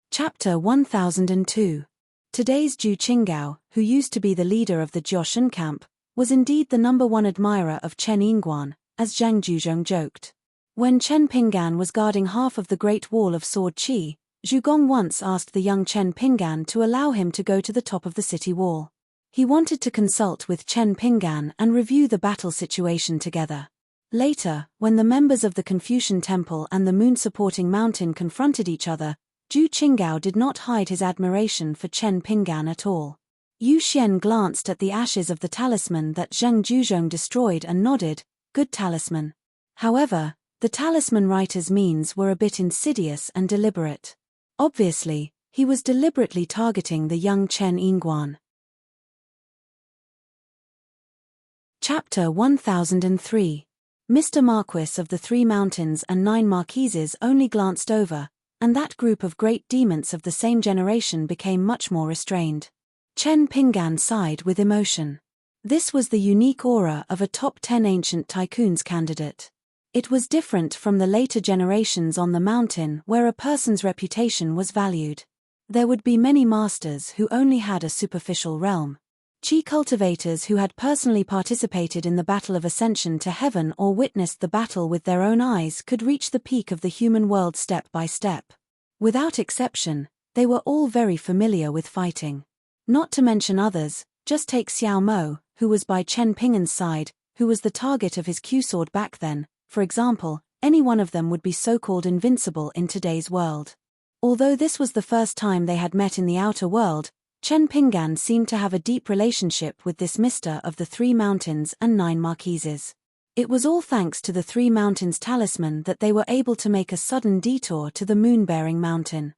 Chapter 1002. Today's Zhu Qinggao, who used to be the leader of the Jiaoshen camp, was indeed the #1 admirer of Chen Yingguan, as Zhang Juzhong joked. When Chen Pinggan was guarding half of the Great Wall of Sword Qi, Zhu Gong once asked the young Chen Pinggan to allow him to go to the top of the city wall. He wanted to consult with Chen Pinggan and review the battle situation together. Later, when the members of the Confucian Temple and the moon-supporting mountain confronted each other, Zhu Qinggao did not hide his admiration for Chen Pinggan at all. Yu Xian glanced at the ashes of the talisman that Zheng Juzhong destroyed and nodded, "Good talisman." However, the talisman writer's means were a bit insidious and deliberate. Obviously, he was deliberately targeting the young Chen Yingguan. Chapter 1003. Mr. Marquis of the 3 Mountains and 9 Marquises only glanced over, and that group of great demons of the same generation became much more restrained. Chen Pinggan sighed with emotion. This was the unique aura of a top 10 ancient tycoons candidate. It was different from the later generations on the mountain where a person's reputation was valued. There would be many masters who only had a superficial realm. Qi cultivators who had personally participated in the Battle of Ascension to Heaven or witnessed the battle with their own eyes could reach the peak of the human world step by step. Without exception, they were all very familiar with fighting. Not to mention others, just take Xiao Mo, who was by Chen Pinggan's side, who was the target of his Q-sword back then. For example, any one of them would be so-called invincible in today's world. Although this was the first time they had met in the outer world, Chen Pinggan seemed to have a deep relationship with this Mister of the 3 Mountains and 9 Marquises. It was all thanks to the 3 Mountains talisman that they were able to make a sudden detour to the moon-bearing mountain.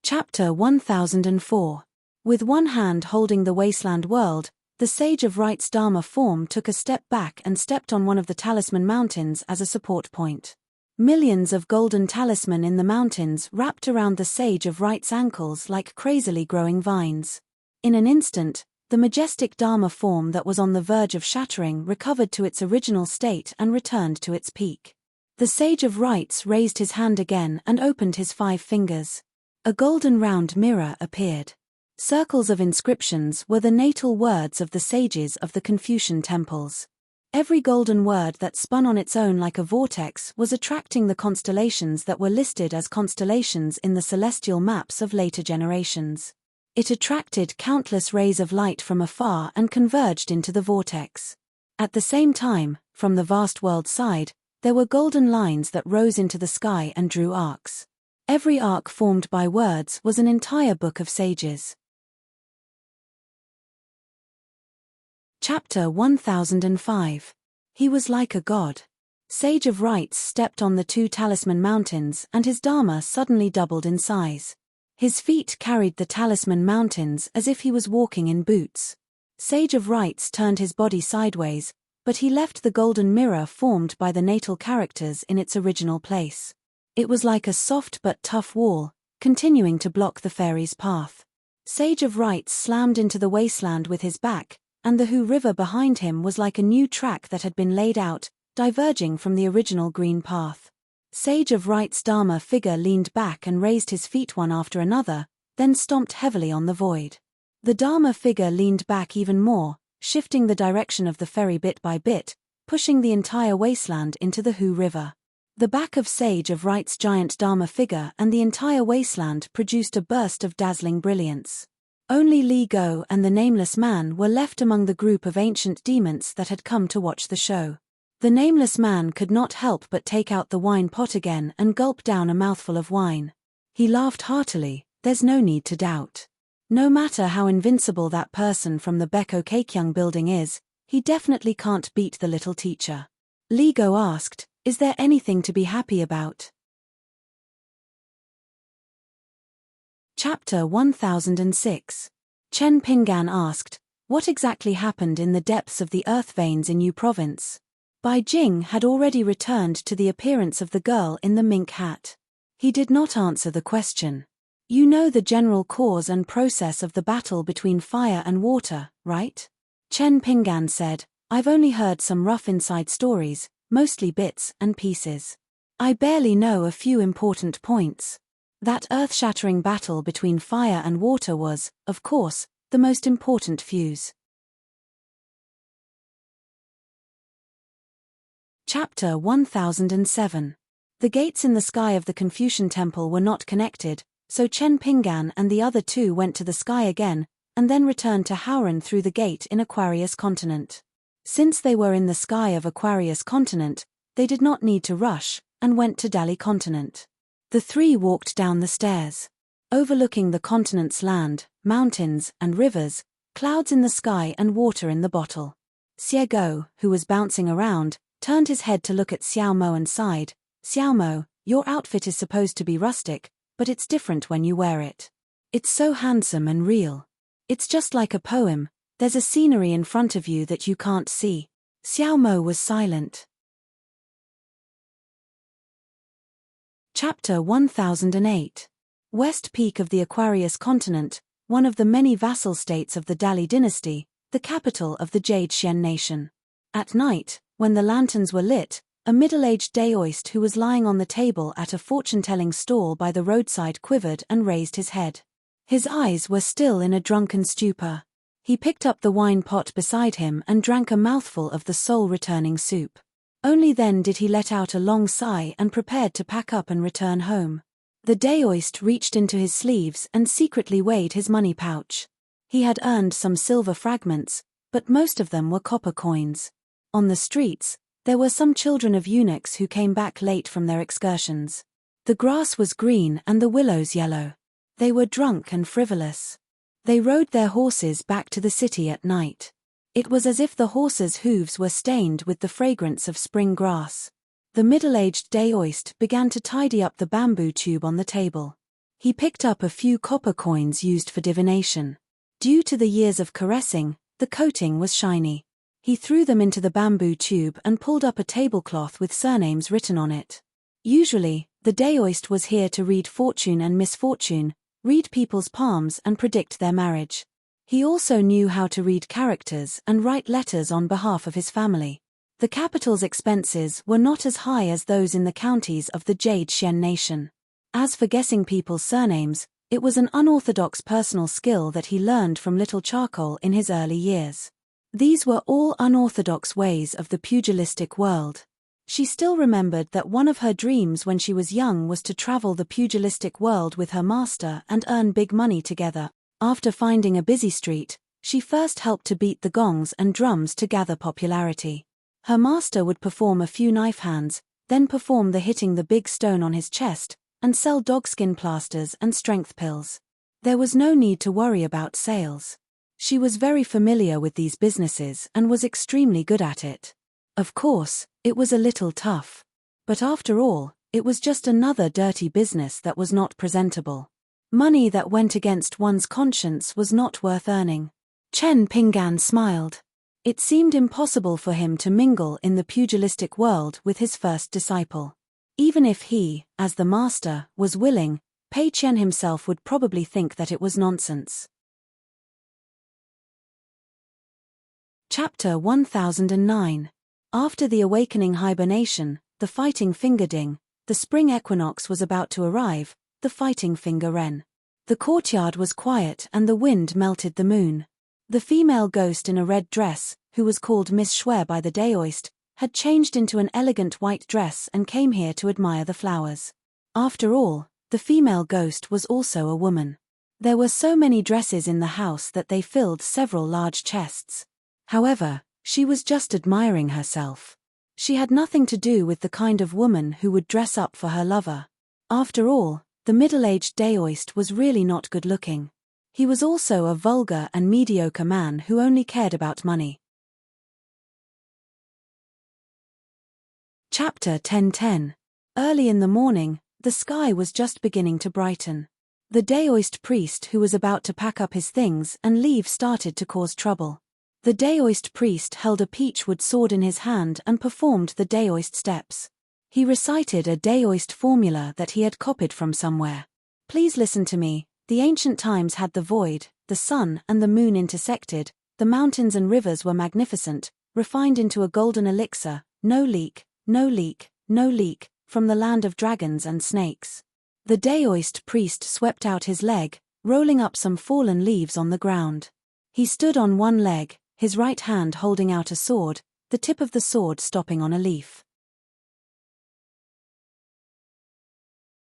Chapter 1004. With one hand holding the wasteland world, the Sage of Right's Dharma form took a step back and stepped on one of the talisman mountains as a support point. Millions of golden talisman in the mountains wrapped around the Sage of Right's ankles like crazily growing vines. In an instant, the majestic Dharma form that was on the verge of shattering recovered to its original state and returned to its peak. The Sage of Rights raised his hand again and opened his 5 fingers. A golden round mirror appeared. Circles of inscriptions were the natal words of the sages of the Confucian temples. Every golden word that spun on its own like a vortex was attracting the constellations that were listed as constellations in the celestial maps of later generations. It attracted countless rays of light from afar and converged into the vortex. At the same time, from the vast world side, there were golden lines that rose into the sky and drew arcs. Every arc formed by words was an entire book of sages. Chapter 1005. He was like a god. Sage of Rights stepped on the 2 talisman mountains and his Dharma suddenly doubled in size. His feet carried the talisman mountains as if he was walking in boots. Sage of Rights turned his body sideways, but he left the golden mirror formed by the natal characters in its original place. It was like a soft but tough wall, continuing to block the fairy's path. Sage of Rights slammed into the wasteland with his back, and the Hu River behind him was like a new track that had been laid out, diverging from the original green path. Sage of Right's Dharma figure leaned back and raised his feet one after another, then stomped heavily on the void. The Dharma figure leaned back even more, shifting the direction of the ferry bit by bit, pushing the entire wasteland into the Hu River. The back of Sage of Right's giant Dharma figure and the entire wasteland produced a burst of dazzling brilliance. Only Li Go and the nameless man were left among the group of ancient demons that had come to watch the show. The nameless man could not help but take out the wine pot again and gulp down a mouthful of wine. He laughed heartily, there's no need to doubt. No matter how invincible that person from the Beko Kekyung building is, He definitely can't beat the little teacher. Ligo asked, "Is there anything to be happy about?" Chapter 1006. Chen Pinggan asked, "What exactly happened in the depths of the earth veins in Yu province?" Bai Jing had already returned to the appearance of the girl in the mink hat. He did not answer the question. "You know the general cause and process of the battle between fire and water, right?" Chen Pinggan said, "I've only heard some rough inside stories, mostly bits and pieces. I barely know a few important points. That earth-shattering battle between fire and water was, of course, the most important fuse." Chapter 1007. The gates in the sky of the Confucian temple were not connected, so Chen Pinggan and the other two went to the sky again, and then returned to Howran through the gate in Aquarius continent. Since they were in the sky of Aquarius continent, they did not need to rush, and went to Dali continent. The three walked down the stairs. Overlooking the continent's land, mountains, and rivers, clouds in the sky and water in the bottle. Xie Go, who was bouncing around, turned his head to look at Xiao Mo and sighed. "Xiao Mo, your outfit is supposed to be rustic, but it's different when you wear it. It's so handsome and real. It's just like a poem, there's a scenery in front of you that you can't see." Xiao Mo was silent. Chapter 1008. West Peak of the Aquarius continent, one of the many vassal states of the Dali dynasty, the capital of the Jade Xian nation. At night, when the lanterns were lit, a middle-aged daoist who was lying on the table at a fortune-telling stall by the roadside quivered and raised his head. His eyes were still in a drunken stupor. He picked up the wine pot beside him and drank a mouthful of the soul-returning soup. Only then did he let out a long sigh and prepared to pack up and return home. The daoist reached into his sleeves and secretly weighed his money pouch. He had earned some silver fragments, but most of them were copper coins. On the streets, there were some children of eunuchs who came back late from their excursions. The grass was green and the willows yellow. They were drunk and frivolous. They rode their horses back to the city at night. It was as if the horses' hooves were stained with the fragrance of spring grass. The middle-aged daoist began to tidy up the bamboo tube on the table. He picked up a few copper coins used for divination. Due to the years of caressing, the coating was shiny. He threw them into the bamboo tube and pulled up a tablecloth with surnames written on it. Usually, the daoist was here to read fortune and misfortune, read people's palms and predict their marriage. He also knew how to read characters and write letters on behalf of his family. The capital's expenses were not as high as those in the counties of the Jade Xian nation. As for guessing people's surnames, it was an unorthodox personal skill that he learned from Little Charcoal in his early years. These were all unorthodox ways of the pugilistic world. She still remembered that one of her dreams when she was young was to travel the pugilistic world with her master and earn big money together. After finding a busy street, she first helped to beat the gongs and drums to gather popularity. Her master would perform a few knife hands, then perform the hitting the big stone on his chest, and sell dogskin plasters and strength pills. There was no need to worry about sales. She was very familiar with these businesses and was extremely good at it. Of course, it was a little tough. But after all, it was just another dirty business that was not presentable. Money that went against one's conscience was not worth earning. Chen Pinggan smiled. It seemed impossible for him to mingle in the pugilistic world with his first disciple. Even if he, as the master, was willing, Pei Qian himself would probably think that it was nonsense. Chapter 1009. After the awakening hibernation, the fighting finger ding, the spring equinox was about to arrive, the fighting finger wren. The courtyard was quiet and the wind melted the moon. The female ghost in a red dress, who was called Miss Schwer by the daoist, had changed into an elegant white dress and came here to admire the flowers. After all, the female ghost was also a woman. There were so many dresses in the house that they filled several large chests. However, she was just admiring herself. She had nothing to do with the kind of woman who would dress up for her lover. After all, the middle-aged daoist was really not good-looking. He was also a vulgar and mediocre man who only cared about money. Chapter 10:10. Early in the morning, the sky was just beginning to brighten. The Daoist priest who was about to pack up his things and leave started to cause trouble. The Daoist priest held a peachwood sword in his hand and performed the Daoist steps. He recited a Daoist formula that he had copied from somewhere. Please listen to me. The ancient times had the void, the sun and the moon intersected, the mountains and rivers were magnificent, refined into a golden elixir, no leak, no leak, no leak, from the land of dragons and snakes. The Daoist priest swept out his leg, rolling up some fallen leaves on the ground. He stood on one leg, his right hand holding out a sword, the tip of the sword stopping on a leaf.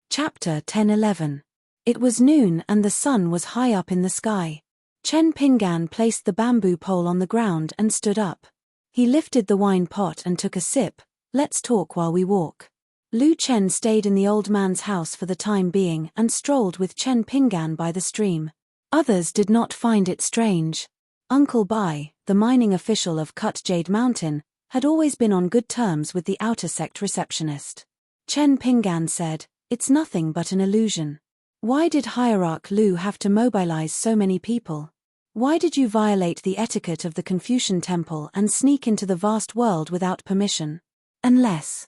Chapter 10:11. It was noon and the sun was high up in the sky. Chen Pingan placed the bamboo pole on the ground and stood up. He lifted the wine pot and took a sip. Let's talk while we walk. Lu Chen stayed in the old man's house for the time being and strolled with Chen Pingan by the stream. Others did not find it strange. Uncle Bai, the mining official of Cut Jade Mountain, had always been on good terms with the outer sect receptionist. Chen Pingan said, "It's nothing but an illusion. Why did Hierarch Lu have to mobilize so many people? Why did you violate the etiquette of the Confucian temple and sneak into the vast world without permission? Unless..."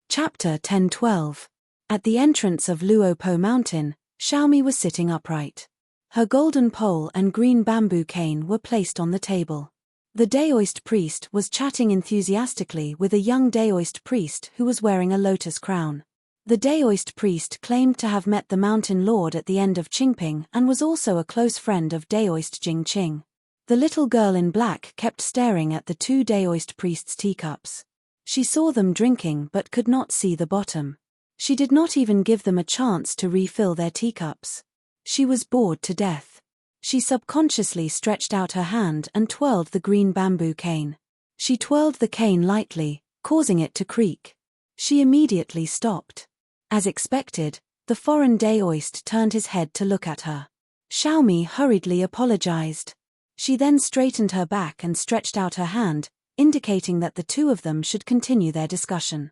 Chapter 10:12. At the entrance of Luopo Mountain, Xiaomi was sitting upright. Her golden pole and green bamboo cane were placed on the table. The Daoist priest was chatting enthusiastically with a young Daoist priest who was wearing a lotus crown. The Daoist priest claimed to have met the mountain lord at the end of Qingping and was also a close friend of Daoist Jingqing. The little girl in black kept staring at the two Daoist priests' teacups. She saw them drinking but could not see the bottom. She did not even give them a chance to refill their teacups. She was bored to death. She subconsciously stretched out her hand and twirled the green bamboo cane. She twirled the cane lightly, causing it to creak. She immediately stopped. As expected, the foreign Daoist turned his head to look at her. Xiaomi hurriedly apologized. She then straightened her back and stretched out her hand, indicating that the two of them should continue their discussion.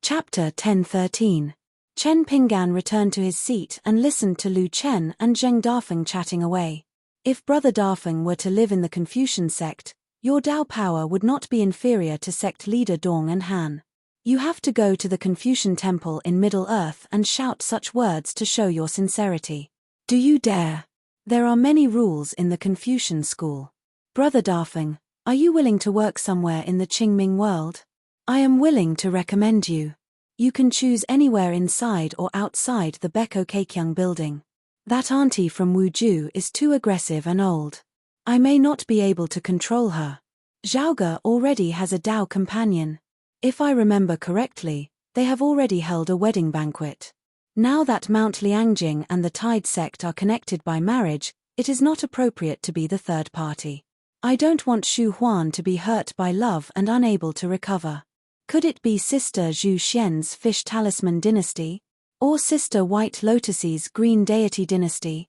Chapter 10:13. Chen Pingan returned to his seat and listened to Lu Chen and Zheng Dafeng chatting away. If Brother Dafeng were to live in the Confucian sect, your Dao power would not be inferior to sect leader Dong and Han. You have to go to the Confucian temple in Middle-earth and shout such words to show your sincerity. Do you dare? There are many rules in the Confucian school. Brother Dafeng, are you willing to work somewhere in the Qingming world? I am willing to recommend you. You can choose anywhere inside or outside the Beko Keikyang building. That auntie from Wuju is too aggressive and old. I may not be able to control her. Zhaoge already has a Dao companion. If I remember correctly, they have already held a wedding banquet. Now that Mount Liangjing and the Tide sect are connected by marriage, it is not appropriate to be the third party. I don't want Xu Huan to be hurt by love and unable to recover. Could it be Sister Zhu Xian's Fish Talisman dynasty? Or Sister White Lotus's Green Deity dynasty?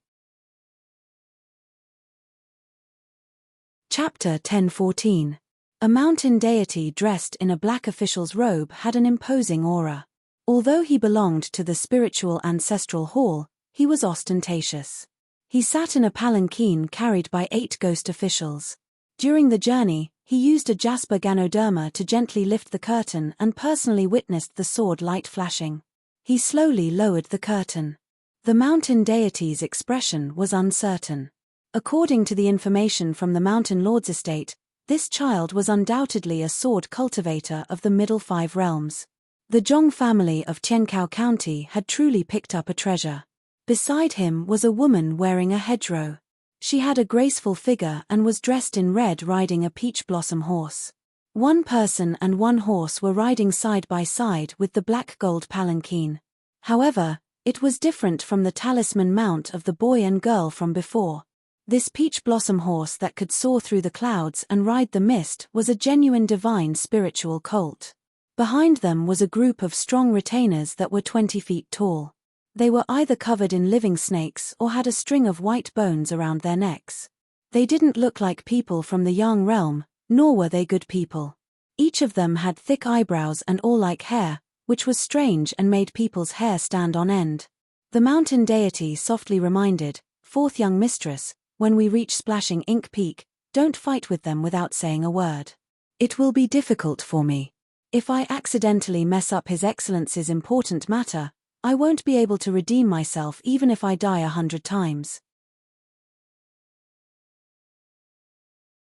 Chapter 10:14. A mountain deity dressed in a black official's robe had an imposing aura. Although he belonged to the spiritual ancestral hall, he was ostentatious. He sat in a palanquin carried by 8 ghost officials. During the journey, he used a jasper ganoderma to gently lift the curtain and personally witnessed the sword light flashing. He slowly lowered the curtain. The mountain deity's expression was uncertain. According to the information from the mountain lord's estate, this child was undoubtedly a sword cultivator of the Middle Five Realms. The Zhong family of Tiankao County had truly picked up a treasure. Beside him was a woman wearing a hedgerow. She had a graceful figure and was dressed in red riding a peach blossom horse. One person and one horse were riding side by side with the black gold palanquin. However, it was different from the talisman mount of the boy and girl from before. This peach blossom horse that could soar through the clouds and ride the mist was a genuine divine spiritual colt. Behind them was a group of strong retainers that were 20 feet tall. They were either covered in living snakes or had a string of white bones around their necks. They didn't look like people from the Yang realm, nor were they good people. Each of them had thick eyebrows and all-like hair, which was strange and made people's hair stand on end. The mountain deity softly reminded, "Fourth young mistress, when we reach Splashing Ink Peak, don't fight with them without saying a word. It will be difficult for me. If I accidentally mess up His Excellency's important matter, I won't be able to redeem myself even if I die 100 times."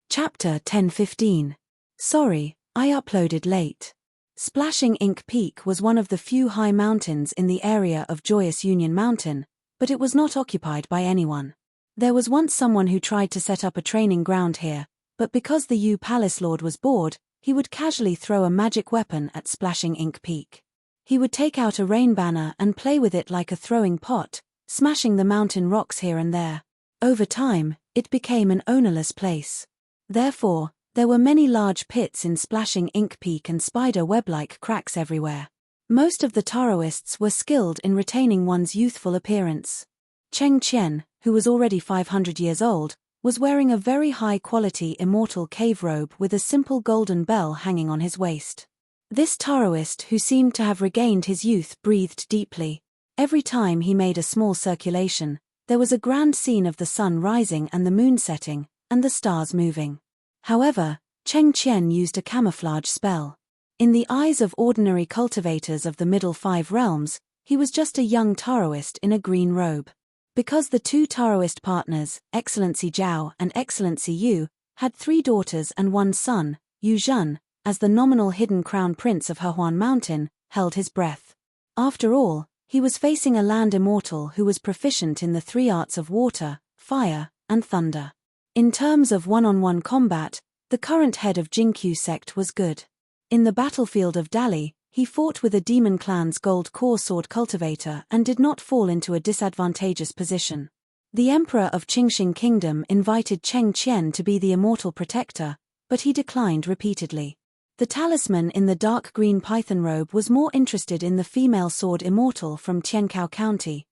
Chapter 10:15. Sorry, I uploaded late. Splashing Ink Peak was one of the few high mountains in the area of Joyous Union Mountain, but it was not occupied by anyone. There was once someone who tried to set up a training ground here, but because the U Palace Lord was bored, he would casually throw a magic weapon at Splashing Ink Peak. He would take out a rain banner and play with it like a throwing pot, smashing the mountain rocks here and there. Over time, it became an ownerless place. Therefore, there were many large pits in Splashing Ink Peak and spider web-like cracks everywhere. Most of the Taoists were skilled in retaining one's youthful appearance. Cheng Qian, who was already 500 years old, was wearing a very high-quality immortal cave robe with a simple golden bell hanging on his waist. This Taoist, who seemed to have regained his youth, breathed deeply. Every time he made a small circulation, there was a grand scene of the sun rising and the moon setting, and the stars moving. However, Cheng Qian used a camouflage spell. In the eyes of ordinary cultivators of the Middle Five Realms, he was just a young Taoist in a green robe. Because the two Taoist partners, Excellency Zhao and Excellency Yu, had 3 daughters and 1 son, Yu Zhen, as the nominal hidden crown prince of Hehuan Mountain, held his breath. After all, he was facing a land immortal who was proficient in the 3 arts of water, fire, and thunder. In terms of one-on-one combat, the current head of Jingqiu sect was good. In the battlefield of Dali, he fought with a demon clan's gold core sword cultivator and did not fall into a disadvantageous position. The emperor of Qingxing Kingdom invited Cheng Qian to be the immortal protector, but he declined repeatedly. The talisman in the dark green python robe was more interested in the female sword immortal from Tiancao County.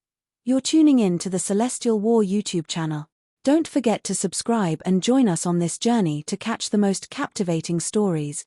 You're tuning in to the Celestial War YouTube channel. Don't forget to subscribe and join us on this journey to catch the most captivating stories.